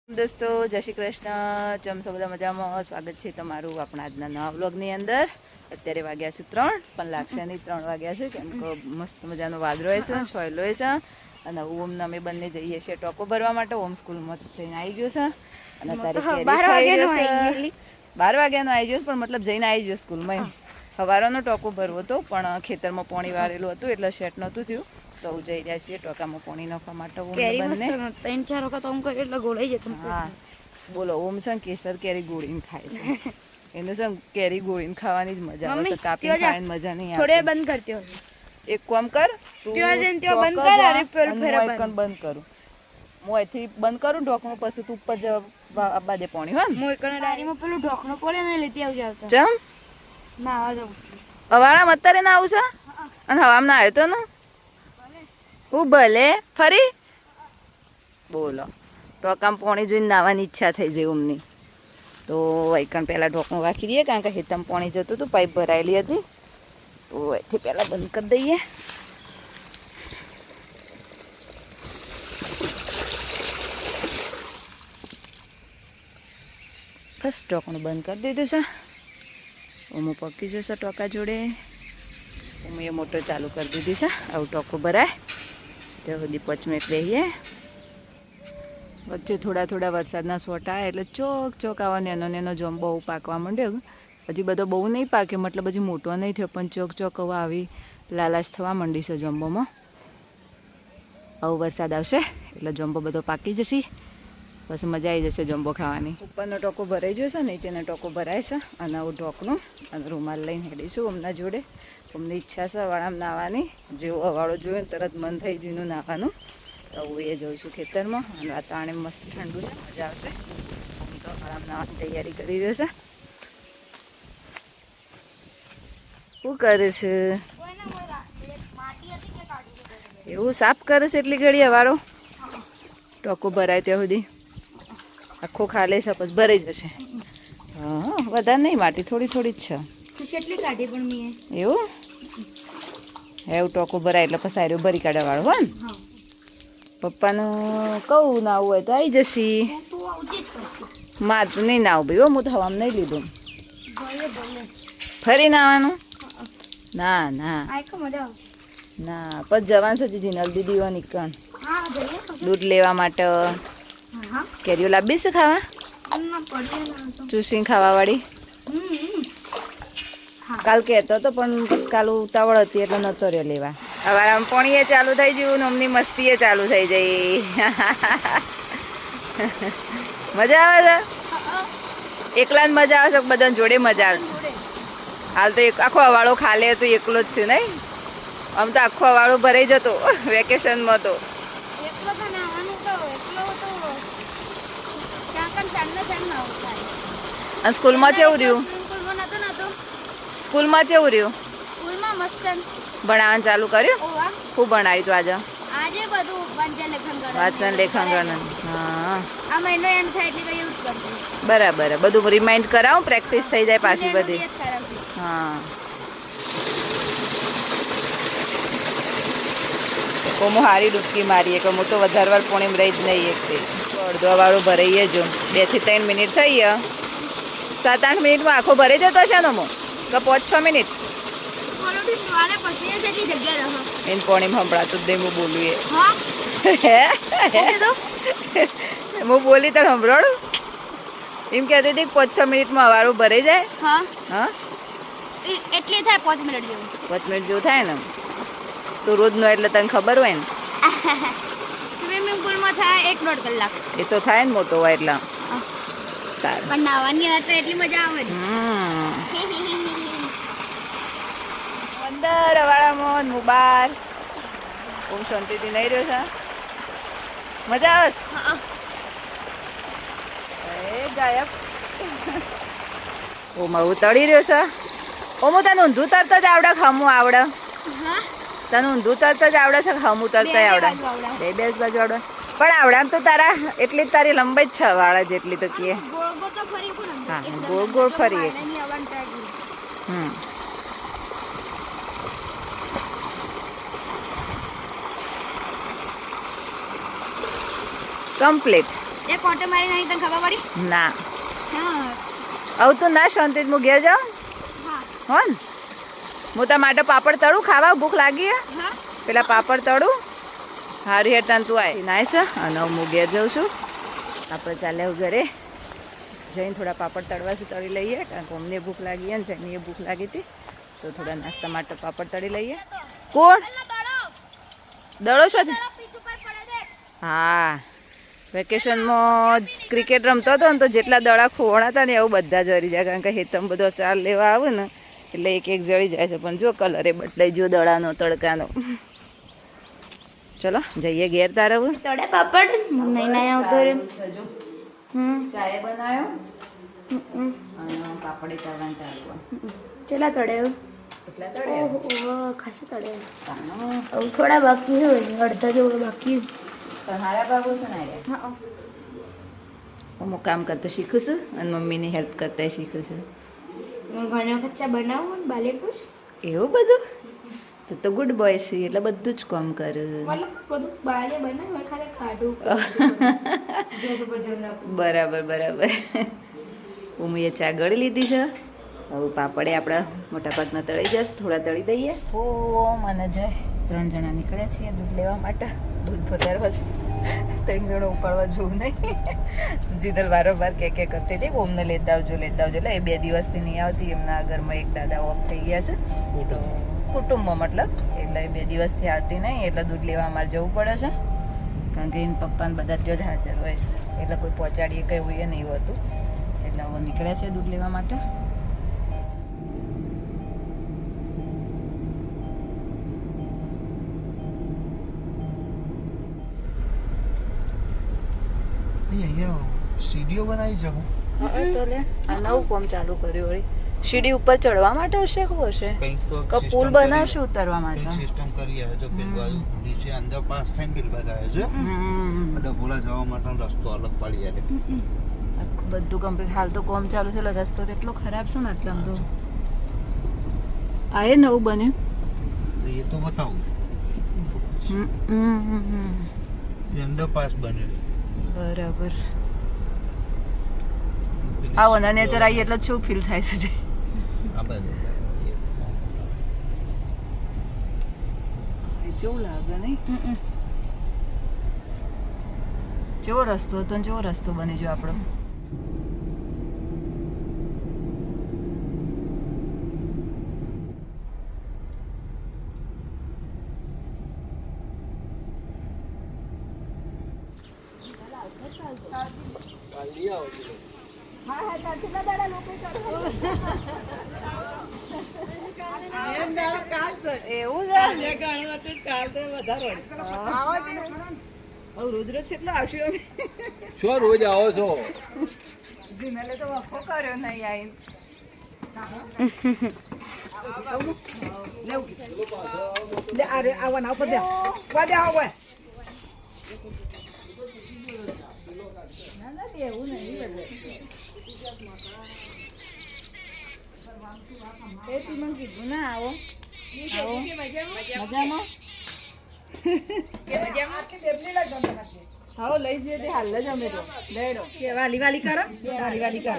દોસ્તો જય શ્રી કૃષ્ણ, ચમ છો બધા મજામાં? સ્વાગત છે તમારું આપણા આજના નવા વ્લોગની અંદર. અત્યારે વાગ્યા છે 3 પણ લાગશે નહીં 3 વાગ્યા છે, કેમ કે મસ્ત મજાનો વાદળો છે, છોયલો છે. અને ઓમને અમે બંને જઈએ છીએ ટોકો ભરવા માટે. ઓમ સ્કૂલમાં જઈને આવી ગયો છે અને અત્યારે કેરી ખાઈ રહ્યો છે. 12 વાગ્યાનો આવી ગયો પણ મતલબ જઈને આવી ગયો સ્કૂલમાં. સવારનો ટોકો ભરવો હતો પણ ખેતરમાં પાણી વાળેલું હતું એટલે સેટ નહોતું થયું, તો જઈ રહ્યા છીએ ટોકામાં પાણી નાખવા માટે. હા બોલો, ઓમ છે કેસર કેરી ગોળીને ખાય છે. એને છે કેરી ગોળીને ખાવાની જ મજા આવે છે, કાપીને ખાવાની મજા નહીં આવે. થોડે બંધ કરતી હોય. એક કામ કર, તું બંધ કરું, હું અહીંથી બંધ કરું ઢોકણું, પછી તું ઉપર જવા બાદે પાણી હોય ને. હું એકને ડારીમાં પેલું ઢોકણું પડે ને લેતી આવજે. આવતા ચમ ના આવા જાવ અવાળામાં અત્યારે ના આવું છે અને હવામાં ના આવ્યો તો ને હું ભલે ફરી બોલો. ટોકામાં પાણી જોઈને નાવાની ઈચ્છા થઈ જાય અમની, તો વૈકણ પહેલાં ઢોકણું વાંખી દઈએ, કારણ કે હેતમ પાણી જતું હતું, પાઇપ ભરાયેલી હતી, તો અહીંથી પહેલાં બંધ કરી દઈએ. બસ ઢોકણું બંધ કરી દીધું છે. હું પકી જશે ટોકા જોડે. હું એ મોટર ચાલુ કરી દીધી છે. આવું ટોકું ભરાય ત્યાં સુધી 5 મિનિટ રહીએ. વચ્ચે થોડા થોડા વરસાદના સોટા એટલે ચોક ચોક આવા નેનો જોમ બહુ પાકવા માંડ્યો. હજી બધો બહુ નહીં પાકે, મતલબ હજી મોટો નહીં થયો, પણ ચોક ચોક હવે આવી લાલાશ થવા માંડી છે જોંબોમાં. આવો વરસાદ આવશે એટલે જોંબો બધો પાકી જશે, બસ મજા આવી જશે જોંબો ખાવાની. ઉપરનો ટોકો ભરાઈ જશે, નીચેનો ટોકો ભરાય છે. અને આવું ઢોકણું અને રૂમાલ લઈને હેડીશું હમણાં જોડે. અમને ઈચ્છા છે વાળામાં નાહવાની, જેવું અવાળો જોયું ને તરત મન થઈ ગયું નાહવાનું. તો હું એ જોઉં છું ખેતરમાં, અને વાતાવરણ મસ્ત ઠંડુ છે, મજા આવશે. હું તો આરામ નાવાની તૈયારી કરી રહ્યો છે. શું કરે છે? એવું સાફ કરે છે એટલી ઘડી અવાળો? ટોકો ભરાય ત્યાં સુધી આખો ખાલી છે, પછી ભરાઈ જશે. હા વધારે નહીં, માટી થોડી થોડી જ છે. એવું એવું ટોકો ભરાય એટલે પછી આર્યું ભરી કાઢવા વાળું હોય ને. પપ્પાનું કહું ના હોય તો આવી જશે. મારે તો નહીં નાવું ભાઈ, હું તો હવામાં નહીં લીધું. ફરી નાવાનું? ના ના ના, પછી જવાનું છે જીનલ દીદી હોય નીકળ દૂધ લેવા માટે. કેરીઓ લાવી છે ખાવા? ચૂસી ખાવા વાળી? કાલ કહેતો હતો પણ બસ કાલ ઉતાવળ હતી એટલે નતો રહ્યો લેવા. હવે આમ પાણીએ ચાલુ થઈ ગયું ને અમની મસ્તીએ ચાલુ થઈ જાય. મજા આવે છે? એકલા જ મજા આવે છે બધાને જોડે મજા આવે છે? હાલ તો આખો અવાળો ખાલી હતો, એકલો જ છે નહીં? આમ તો આખો અવાળો ભરાઈ જતો વેકેશનમાં તો. સ્કૂલમાં કેવું રહ્યું? સ્કૂલમાં કેવું રહ્યું? ભણાવવાનું ચાલુ કર્યું? શું ભણાવ્યું તું આજે? વાંચન લેખન ગણન. હા બરાબર, બધું રિમાઇન્ડ કરાવું, પ્રેક્ટિસ થઈ જાય પાછી બધી. હા કોમો હારી ડૂબકી મારીએ કે હું તો વધારે વાર પોણીમ રહી જ નહીં. એક અડધો વાળું ભરાઈએ જો 2 થી 3 મિનિટ થઈ ગયા. 7-8 મિનિટમાં આખો ભરાઈ જતો છે ને? કે 5-6 મિનિટ એને પોણીમ સંભળાતું જ નહીં. હું બોલું હું બોલી તો સંભળાડું. એમ કહેતી હતી 5-6 મિનિટમાં અવારું ભરાઈ જાય. હા એટલી થાય 5 મિનિટ જેવું. 5 મિનિટ જેવું થાય ને? તો રોજનો એટલે તને ખબર હોય ને. સ્વિમિંગ પુલમાં થાય 1-1.5 કલાક. એ તો થાય ને મોટો હોય એટલે. પણ નાવાની તો એટલી મજા આવે ને. અંદર અવાળામાં હું બહાર. ઓમ શાંતિથી નહીં રહ્યો છે? મજા આવે? એ ગાયબ. ઓમ હું તળી રહ્યો છે. ઓમ તને ઊંધું તરતા જ આવડે? ખમું આવડે? તને ઊંધું તરતા જ આવડે છે? ખમું તરતા આવડે? બે જ બાજુ આવડે. પણ આવડામ તો તારા એટલી જ તારી લંબાઈ જ છે વાળા જેટલી તો કે. હા ગોળ ગોળ ફરી. કમ્પ્લીટ. એક ઓટો મારી નહીં તને ખબર પડી? ના હા આવું તો ના શાંતિ હું ઘેર જાઉં હા હો ને હું તારા માટે પાપડ તળું ખાવા ભૂખ લાગી હે હા પેલા પાપડ તળું હારી હેઠાન તું આય નાઈસ અને હું ઘેર જાઉં છું આપણે ચાલ્યા ઘરે જઈને થોડા પાપડ તળવાથી તળી લઈએ કારણ કે અમને ભૂખ લાગી ને જેની ભૂખ લાગી હતી તો થોડા નાસ્તા માટે પાપડ તળી લઈએ કોણ દડો છો હા વેકેશનમાં ક્રિકેટ રમતો હતો ને તો જેટલા દડા ખોવાણા હતા ને એવું બધા જરી જાય કારણ કે હેતમ બધો ચાર લેવા આવે ને એટલે એક એક જળી જાય છે પણ જો કલરે બદલાઈ જો દડાનો તડકાનો ચલો જઈએ ઘેર તારે તળે પાપડ નહીં નહીં આવતો રે ચાય બનાવ્યો અને પાપડે તળવાનું ચાલુ ચલા તળે કેટલા તળે ઓહો ખાસા તળે થોડા બાકી હોય અડધા જેવડો બાકી હારા બાબુ છે ને હા હું કામ કરતા શીખું છું અને મમ્મીની હેલ્પ કરતા શીખું છું ઘણા ખચ્ચા બનાવું ને બાલેકુસ એવું બધું તો ગુડ બોય છે એટલે બધું જ કામ કરું બધું બાલે બનાવે ખાલી ખાડું બરાબર બરાબર હું એ ચા ગળી લીધી છે હવે પાપડે આપણા મોટા ભાગના તળી જશે થોડા તળી દઈએ ઓ મને જય 3 જણા નીકળ્યા છીએ દૂધ લેવા માટે દૂધ વધારવા છે 3 જણા ઉપાડવા જોવું નહીં જીદલ વારંવાર કે કરતી હતી ઓમને લેતા આવજો એટલે એ 2 દિવસથી નહીં આવતી એમના ઘરમાં એક દાદા ઓફ થઈ ગયા છે તો કુટુંબમાં મતલબ એટલે 2 દિવસથી આવતી નહીં એટલે દૂધ લેવા અમારે જવું પડે છે કારણ કે એના પપ્પાને બધા ત્યાં જ હાજર હોય છે એટલે કોઈ પહોંચાડીએ કંઈ હોય નહીં હોતું એટલે હવે નીકળ્યા છે દૂધ લેવા માટે સીડીઓ બનાવી છે તો લે આ નવું કામ ચાલુ કર્યું વળી સીડી ઉપર ચડવા માટે હશે શું હશે કંઈક તો કે પુલ બનાવશે ઉતરવા માટે સિસ્ટમ કરી આવે છે પેલ બાજુ નીચે અંદર પાસ થઈને પેલ બાજુ આવે છે ડભોળા જવા માટેનો રસ્તો અલગ પાડી આવે આખું બધું કમ્પ્લીટ હાલ તો કામ ચાલુ છે એટલે રસ્તો તો એટલો ખરાબ છે ને એટલે આમ તો આ એ નવું બન્યું એ તો બતાવું અંદર પાસ બન્યો બરાબર આવો ને નેચર આવી એટલે શું ફીલ થાય છે જે આ બાજુ જેવું લાગે નહીં જેવો રસ્તો હતો ને જેવો રસ્તો બની ગયો આપણો રોજ કેટલો આવશે શું રોજ આવો છો જીનલે તો વખો કર્યો નહીં આઈ લે અરે આવવાના ઉપર દે વાદે આવો ના ના એવું નહીં એ તું મને કીધું ના આવો મજામાં હા લઈ જઈએ તે હાલ જ અમે તો લેડો કે વાલી વાલી કરો વાલી વાલી કરો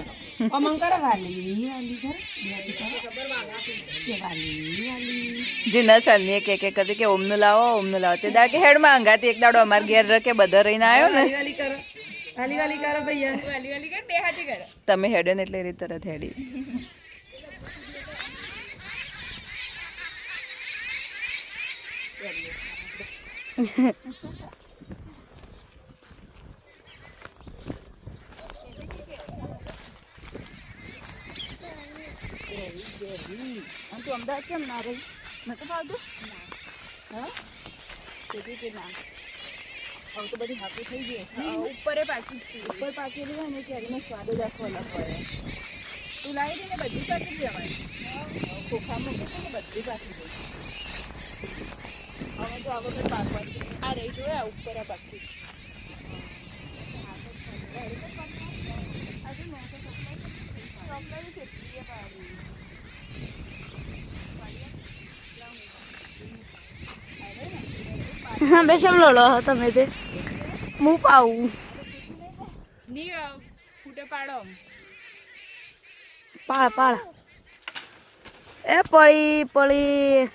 અમંગ કરો વાલી વાલી કરો જીના સાલની એક એક હતી કે ઓમનું લાવો તે દાડે કે હેડમાં અંગાતી એક દાડો અમાર ઘેર કે બધા રહીને આવ્યો ને વાલી કરો વાલી વાલી કરો ભૈયા વાલી વાલી કર બે હાથી કરો તમે હેડો ને એટલે એ રીતે તરત હેડી તું અમદાવાદ કેમ ના રહી નતું ભાવતું હા કે ના હવે તો બધી હાથું થઈ ગઈ ઉપર પાકેલી હોય ને ત્યારે સ્વાદ જ આખો અલગ પડે તું લાવી દે ને બધી પાકી જવાય ખોખામાં મૂકે ને બધી પાકી દે હવે તો આ વખત પાકવાની આ રહી જોઈએ ઉપર આ પાકી હા બે સમ લો તમે તે હું પાવું ફૂટે પાડો પાળ પાળ એ પડી પડી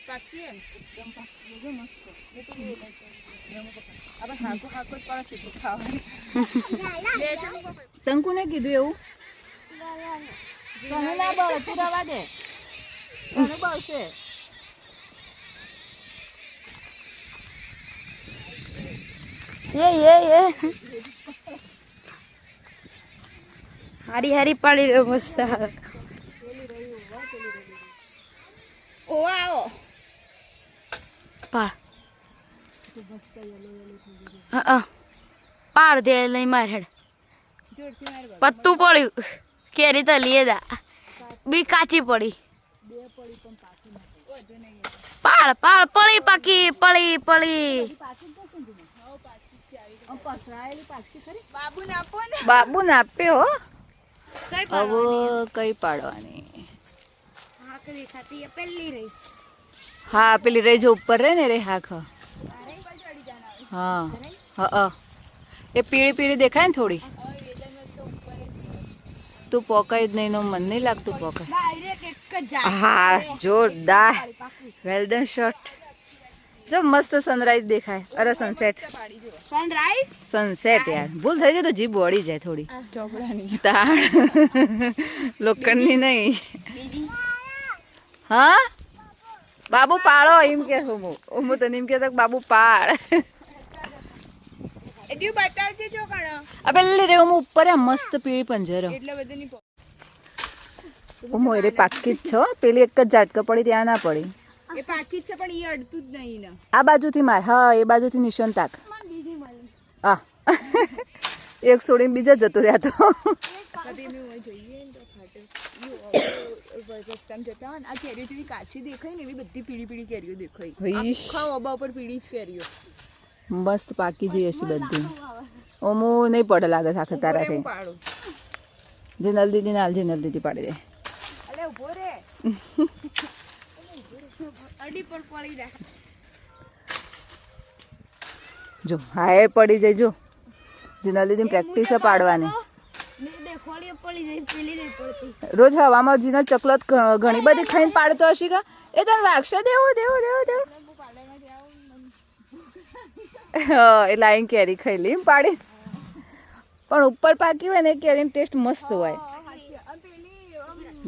પાકી એકદમ પાકી મસ્ત આપણે હાકો હાકો જ પાડો સીધું ખાવાનું તંકુ ને કીધું એવું તને ના બળ તું રવા દે તને બળશે એ હારી હારી પાડી દો મસ્ત ઓ આવો પાડ હા પાડ દે લઈ માર હેડ પત્તું પડ્યું કેરી તો લીએ દા બી કાચી પડી પાડ પાડ પડી પાકી પડી પડી બાબુ ને આપ્યો હવે કઈ પાડવાની હા પેલી રહી જો ઉપર રહે ને રે હાખ હા હા એ પીળી પીળી દેખાય ને થોડી તું પોકાય જ નહીં મન નહીં લાગતું પોકાય હા જોરદાર વેલ ડન શોટ જો મસ્ત સનરાઈઝ દેખાય અરે સનસેટ સનરાઈઝ સનસેટ યાર ભૂલ થઈ જાય તો જીભ વળી જાય થોડી ચોપડાની તાણ લોખંડની નહીં હા બાબુ પાડો એમ કે હું તને એમ કહેતો બાબુ પાડ એટલું બતાવજે જો કણો આ પેલી રે હું ઉપર આ મસ્ત પીળી પંજરો એટલે બધું હું મોરે પાકી જ છો પેલી એક જ ઝાટકા પડી ત્યાં ના પડી એ પાકી જ છે પણ એ અડતું જ નહીં ને આ બાજુથી માર હા એ બાજુથી નિશાન તાક આ એક છોડીને બીજા જતો રહ્યા તો કભી અમે હોય જોઈએ ને તો ફાટે રસ્તામાં જતા હોય ને આ કેરીઓ જેવી કાચી દેખાય ને એવી બધી પીળી પીળી કેરીઓ દેખાય આખા ઓબા ઉપર પીળી જ કેરીઓ મસ્ત પાકી જઈ હશે બધી ઓમો નહીં પડે લાગે આખે તારાથી પાડો જીનલ દીદી નાલ જીનલ દીદી પાડી દે અલે ઉભો રે અડી પર પડી જાય જો હા એ પડી જાય જો જીનલ દીદી પ્રેક્ટિસ પાડવાની રોજ હવામાં જીનલ ચકલત ઘણી બધી ખાઈને પાડતો હશે કે એ તને વાગશે દેવું દેવું દેવું દેવું એ લાઈન કેરી ખાઈ લી પાડી પણ ઉપર પાકી હોય ને એ કેરીનો ટેસ્ટ મસ્ત હોય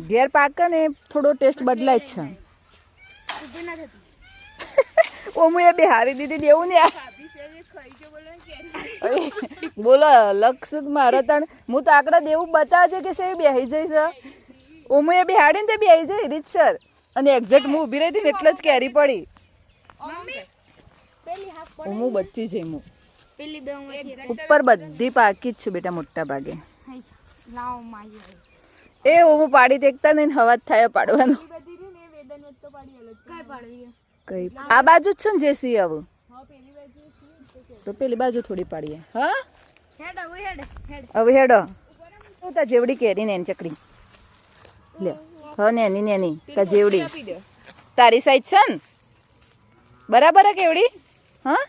ઘેર પાકે ને થોડો ટેસ્ટ બદલાય જ છે ઓમું એ બિહારી દીધી દેવું ને બોલો લક્ષ મારે તણ હું તો આકડા દેવું બતાવજે કે છે બેહી જઈશ ઓમું એ બિહાડી ને બેહી જઈ રીતસર અને એક્ઝેક્ટ હું ઊભી રહી હતી ને એટલે જ કેરી પડી હું બચી જઈ હું ઉપર બધી પાકી જ છે બેટા મોટા ભાગે એ હું પાડી દેખતા નહીં હવા જ થાય પાડવાનું કઈ આ બાજુ જ છે ને જેસી હવે તો પેલી બાજુ થોડી પાડીએ હા હવે હેડો હું તા જેવડી કેરી ને એની ચકડી લે હા નેની નેની તા જેવડી તારી સાઈઝ છે ને બરાબર હે કેવડી હા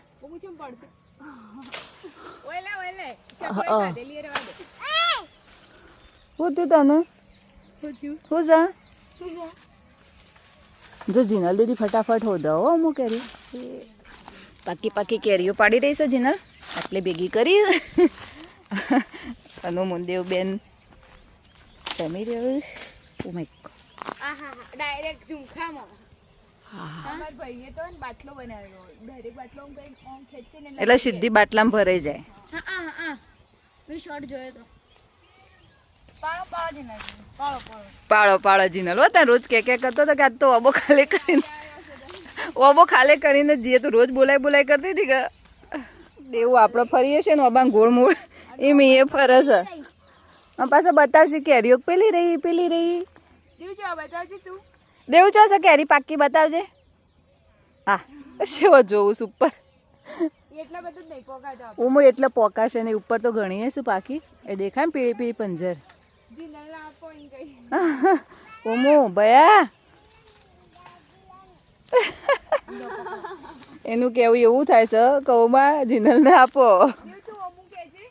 હું તું તને હું જા જો જીનલ દીદી ફટાફટ હો દો હું કેરી પાકી પાકી કેરીઓ પાડી રહી છે જીનલ એટલે ભેગી કરી અનુ મુંદેવ બેન જમી રહ્યું ઓ માય ડાયરેક્ટ ઝુમખામાં અમાર ભાઈએ તો બાટલો બનાવ્યો ડાયરેક્ટ બાટલો આમ ખેંચીને એટલે સીધી બાટલામાં ભરાઈ જાય મેં શોર્ટ જોયો તો પાળો પાળો જીનલ હો ત્યાં રોજ કે કરતો તો કે આજ તો ઓબો ખાલી કરીને ઓબો ખાલી કરીને જઈએ તો રોજ બોલાય કરતી હતી કે એવું આપણે ફરીએ છીએ ને ઓબા ગોળ મૂળ એમ એ ફરે છે પાછા બતાવશે કેરીઓ પેલી રહી દેવ જો બતાવજે તું દેવું ચાલશે કેરી પાકી બતાવજે હા શેવો જોવું ઉપર એટલા બધું નહીં પોકાતો ઉમો એટલે પોકાશે ને ઉપર તો ઘણી હશે પાકી એ દેખાય ને પીળી પીળી પંજર જીનલ આપો એમ કઈ ઓમો ભયા એનું કેવું એવું થાય છે કૌમાં જીનલ ને આપો દેવ તું અમુક કહેજે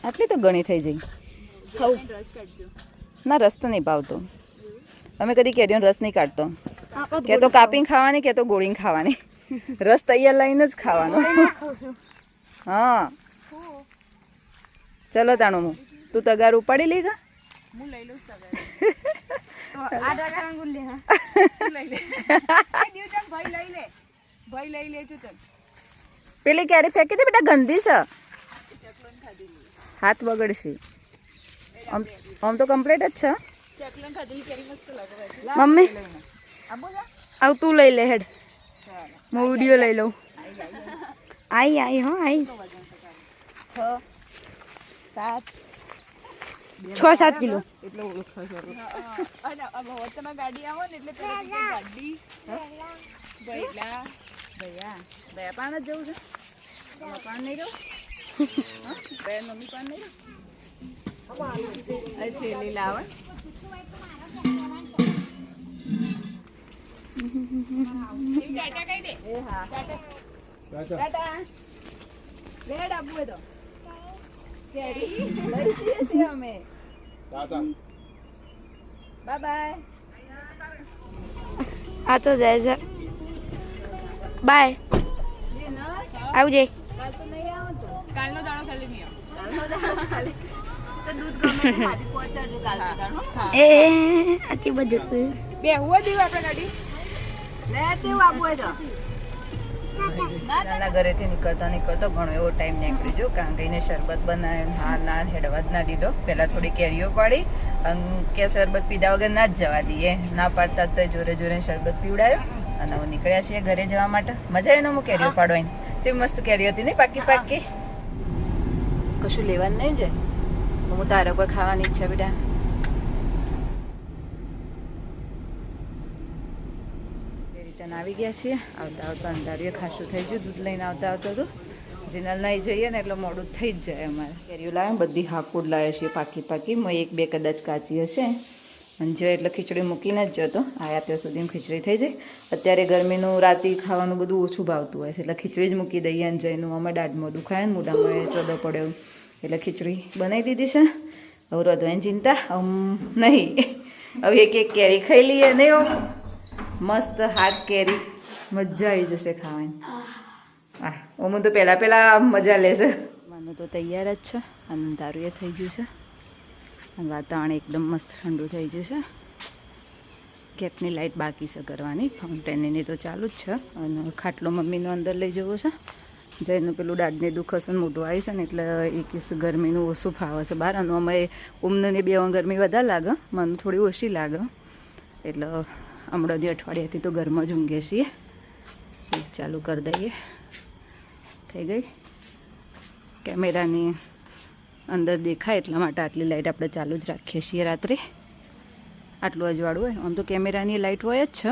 આટલી તો ઘણી થઈ જઈ. રસ કાઢજો. ના રસ તો નહીં ભાવતો. અમે કદી કેરીઓનો રસ નહીં કાઢતો. કે તો કાપીને ખાવાની કે તો ગોળીને ખાવાની. રસ તૈયાર લઈને જ ખાવાનો. હા ચલો તાણું તું તગાર ઉપાડી લઈ ગા. હું લઈ લઉં સગા. આ ગુલ્લી હા તું લઈ લે. ભાઈ લઈ લે. ભાઈ લઈ લેજો તને. પેલી કેરી ફેંકી દે બેટા, ગંદી છે, હાથ બગડશે. આમ તો કમ્પ્લીટ જ છે. ચકલન ખાધેલી કેરી મસ્ત લાગે. મમ્મી આબો જા. આવ તું લઈ લે હેડ, હું વિડીયો લઈ લઉં. આઈ હો આઈ 6-7 કિલો. એટલે ઓળખો છો. અને તમે ગાડી આવો ને એટલે પેલી ગાડી ભૈલા દયા પાન જ જવું છે. તમારા પાન નહીં રહો. બેન મમ્મી પાન નહીં રહો. થેલી લાવે. ટાટા કહી દે. એ હા ટાટા રેડ આપવું હોય તો કેરી લઈ જઈએ છીએ અમે. Bye bye. આ તો જાય છે. બાય આવજે. કાલ તો નહીં આવતો. કાલનો દાડો ખાલી નહીં આવો. કાલનો દાડો ખાલી તો દૂધ ગમે તો મારી પહોંચાડજો કાલનો દાડો. એ આથી બધું બે હુવા દેવું આપણે ગાડી. લે તેવું આપવું હોય તો નાના ઘરેથી નીકળતો ઘણો એવો ટાઈમ નીકળી ગયો. કારણ કે એને શરબત બનાવ્યો, હા ના હેડવા જ ના દીધો. પહેલાં થોડી કેરીઓ પાડી કે શરબત પીધા વગર ના જ જવા દઈએ. ના પાડતા તો જોરે જોરે શરબત પીવડાયો અને હું નીકળ્યા છીએ ઘરે જવા માટે. મજા આવી ને હું કેરીઓ પાડવાની. જે મસ્ત કેરી હતી ને પાકી પાકી. કશું લેવાનું નહીં છે. હું તારે કોઈ ખાવાની ઈચ્છા બેટા. આવી ગયા છીએ. આવતા આવતા અંધારીએ ખાસું થઈ ગયું. દૂધ લઈને આવતા તો જીનલ નહીં જઈએ ને એટલે મોડું થઈ જ જાય અમારે. કેરીઓ લાવે બધી હાકુડ લાવ્યા છીએ પાકી પાકી. મેં 1-2 કદાચ કાચી હશે. અને જો એટલે ખીચડી મૂકીને જ જતો. આયા ત્યાં સુધી ખીચડી થઈ જાય. અત્યારે ગરમીનું રાતે ખાવાનું બધું ઓછું ભાવતું હોય છે એટલે ખીચડી જ મૂકી દઈએ. અને જઈનું અમે દાઢમાં દુખાય ને મોઢામાં ચોદો પડ્યો એટલે ખીચડી બનાવી દીધી છે. હવે રોધવાની ચિંતા નહીં. હવે એક કેરી ખાઈ લઈએ નહીં. મસ્ત હાથ કેરી મજા આવી જશે ખાવાની. હા ઓમું તો પહેલાં મજા લેશે. માનું તો તૈયાર જ છે. અંધારું એ થઈ ગયું છે અને વાતાવરણ એકદમ મસ્ત ઠંડુ થઈ ગયું છે. કેપની લાઇટ બાકી છે કરવાની. ફાઉન્ટેનની તો ચાલુ જ છે. અને ખાટલો મમ્મીનો અંદર લઈ જવો છે. જઈનું પેલું દાઢને દુઃખ હશે ને મોટું આવી છે ને એટલે એક ગરમીનું ઓછું ફાવે છે બહાર. અને અમે ઉમને બે ગરમી વધારે લાગે, મને થોડી ઓછી લાગે. એટલે હમણાં અઠવાડિયાથી તો ઘરમાં જ ઊંઘીએ છીએ. સ્વિચ ચાલુ કરી દઈએ. થઈ ગઈ. કેમેરાની અંદર દેખાય એટલા માટે આટલી લાઇટ આપણે ચાલુ જ રાખીએ છીએ રાત્રે. આટલું અજવાળું હોય. આમ તો કેમેરાની લાઇટ હોય જ છે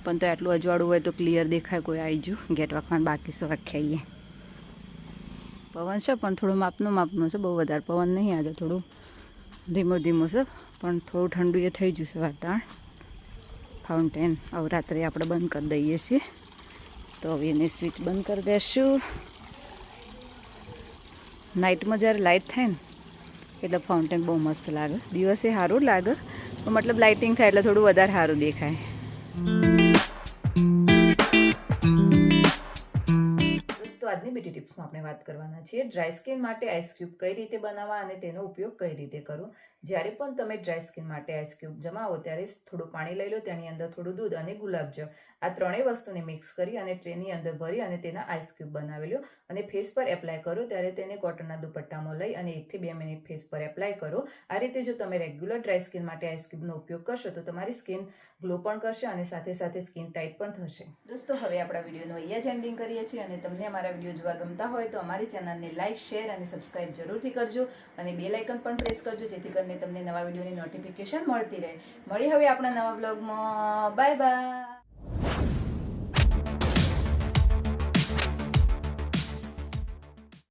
પણ તો આટલું અજવાળું હોય તો ક્લિયર દેખાય. કોઈ આવી ગયું ગેટ વાંકવાનું બાકી છે વાખ્યાઈએ. પવન છે પણ થોડું માપનું છે. બહુ વધારે પવન નહીં. આજે થોડું ધીમો છે પણ થોડું ઠંડુ એ થઈ ગયું છે વાતાવરણ. ફાઉન્ટેન હવે રાત્રે આપણે બંધ કરી દઈએ છીએ. તો હવે એને સ્વિચ બંધ કરી દઈશું. નાઇટમાં જ્યારે લાઇટ થાય ને એટલે ફાઉન્ટેન બહુ મસ્ત લાગે. દિવસે સારું લાગે પણ મતલબ લાઇટિંગ થાય એટલે થોડું વધારે સારું દેખાય. તો આજની બ્યુટી ટિપ્સમાં આપણે વાત કરવાના છીએ ડ્રાય સ્કિન માટે આઈસ ક્યુબ કઈ રીતે બનાવવા અને તેનો ઉપયોગ કઈ રીતે કરવો. જ્યારે પણ તમે ડ્રાય સ્કિન માટે આઈસ ક્યુબ જમાવો ત્યારે થોડું પાણી લઈ લો. તેની અંદર થોડું દૂધ અને ગુલાબજળ આ ત્રણેય વસ્તુને મિક્સ કરી અને ટ્રેની અંદર ભરી અને તેના આઈસ ક્યુબ બનાવી લો. અને ફેસ પર એપ્લાય કરો ત્યારે તેને કોટનના દુપટ્ટામાં લઈ અને 1 થી 2 મિનિટ ફેસ પર એપ્લાય કરો. આ રીતે જો તમે રેગ્યુલર ડ્રાય સ્કિન માટે આઈસ ક્યુબનો ઉપયોગ કરશો તો તમારી સ્કિન ગ્લો પણ કરશે અને સાથે સાથે સ્કિન ટાઈટ પણ થશે. દોસ્તો હવે આપણા વિડીયોનો અહીંયા જ એન્ડિંગ કરીએ છીએ. અને તમને અમારા વિડીયો જોવા ગમતા હોય તો અમારી ચેનલને લાઇક, શેર અને સબસ્ક્રાઇબ જરૂરથી કરજો. અને બેલ આઇકન પણ પ્રેસ કરજો જેથી કરીને તમને નવા વિડીયોની નોટિફિકેશન મળતી રહે. મળી હવે આપણા નવા બ્લોગમાં. Bye bye.